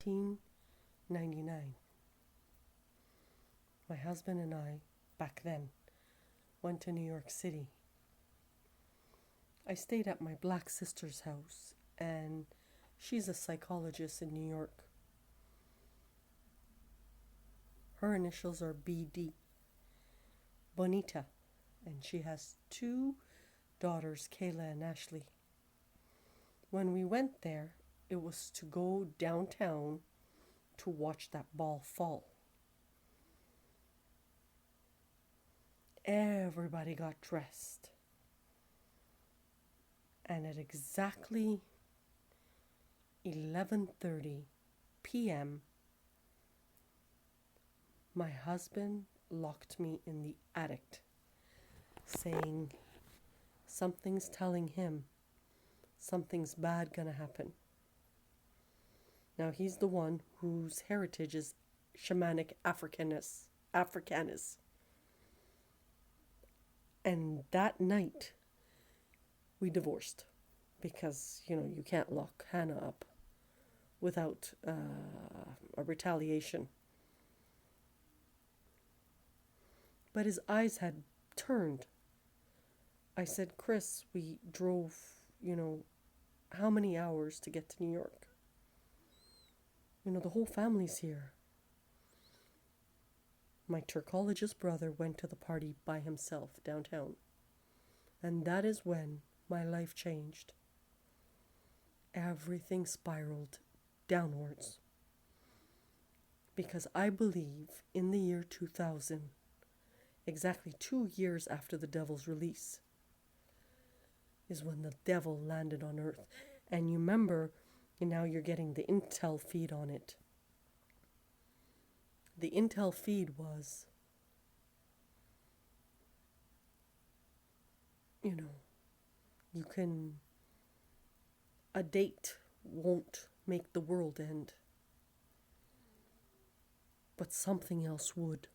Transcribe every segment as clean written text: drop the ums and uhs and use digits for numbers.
1999. My husband and I, back then, went to New York City. I stayed at my black sister's house, and she's a psychologist in New York. Her initials are BD, Bonita, and she has two daughters, Kayla and Ashley. When we went there, it was to go downtown to watch that ball fall. Everybody got dressed. And at exactly 11:30 p.m., my husband locked me in the attic, saying something's telling him something's bad gonna happen. Now he's the one whose heritage is shamanic Africanus. And that night, we divorced because, you can't lock Hannah up without a retaliation. But his eyes had turned. I said, Chris, we drove, how many hours to get to New York? The whole family's here. My Turkologist brother went to the party by himself downtown. And that is when my life changed. Everything spiraled downwards. Because I believe in the year 2000, exactly 2 years after the devil's release, is when the devil landed on earth. And you remember, now you're getting the intel feed on it. The intel feed was, a date won't make the world end, but something else would.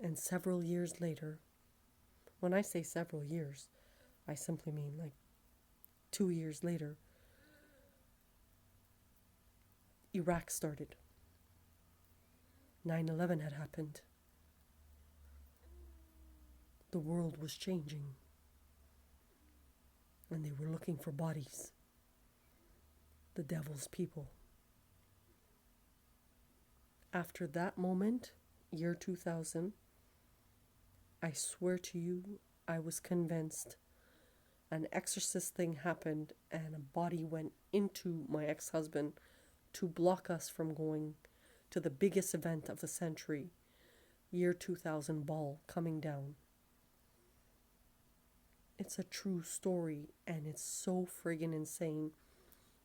And several years later, when I say several years, I simply mean like 2 years later, Iraq started. 9/11 had happened. The world was changing. And they were looking for bodies. The devil's people. After that moment, year 2000, I swear to you, I was convinced an exorcist thing happened and a body went into my ex-husband to block us from going to the biggest event of the century, year 2000 ball coming down. It's a true story and it's so friggin' insane.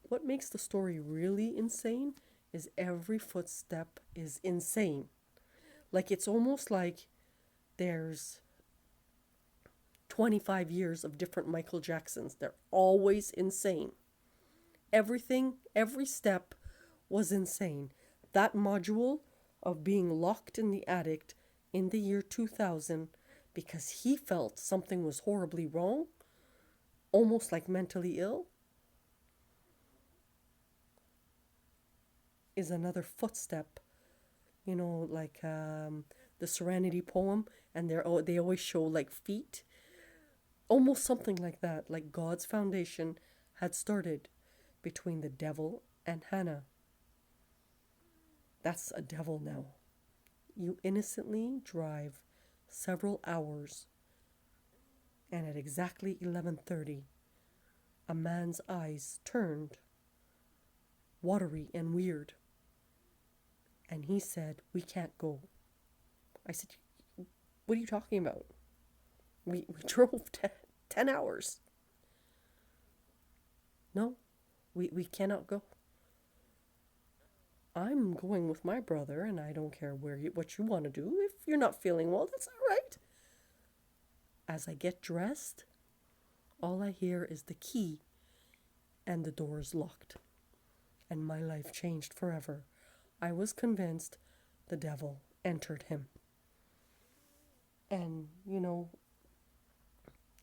What makes the story really insane is every footstep is insane. Like it's almost like there's 25 years of different Michael Jacksons. They're always insane. Everything, every step was insane. That module of being locked in the attic in the year 2000 because he felt something was horribly wrong, almost like mentally ill, is another footstep. Like the Serenity poem, and they always show like feet. Almost something like that, like God's foundation had started between the devil and Hannah. That's a devil now. You innocently drive several hours, and at exactly 11:30, a man's eyes turned watery and weird, and he said, "We can't go." I said, "What are you talking about? We drove 10 hours. No, we cannot go. I'm going with my brother, and I don't care what you want to do. If you're not feeling well, that's all right." As I get dressed, all I hear is the key, and the door is locked. And my life changed forever. I was convinced the devil entered him. And,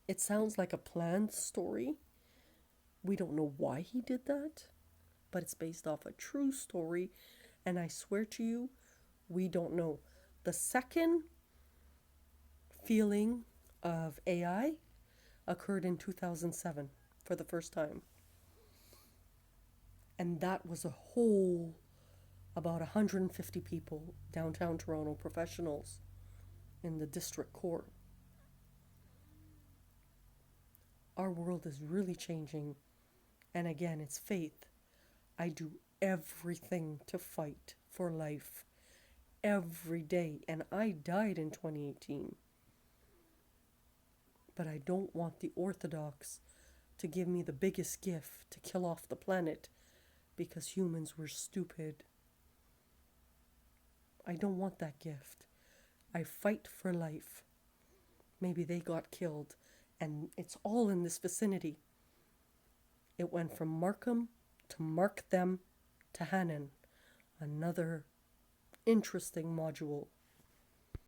it sounds like a planned story. We don't know why he did that, but it's based off a true story. And I swear to you, we don't know. The second feeling of AI occurred in 2007 for the first time. And that was a whole, about 150 people, downtown Toronto, professionals in the district court. Our world is really changing. And again, it's faith. I do everything to fight for life every day. And I died in 2018. But I don't want the Orthodox to give me the biggest gift to kill off the planet because humans were stupid. I don't want that gift. I fight for life. Maybe they got killed, and it's all in this vicinity. It went from Markham to Mark Them to Hannon. Another interesting module.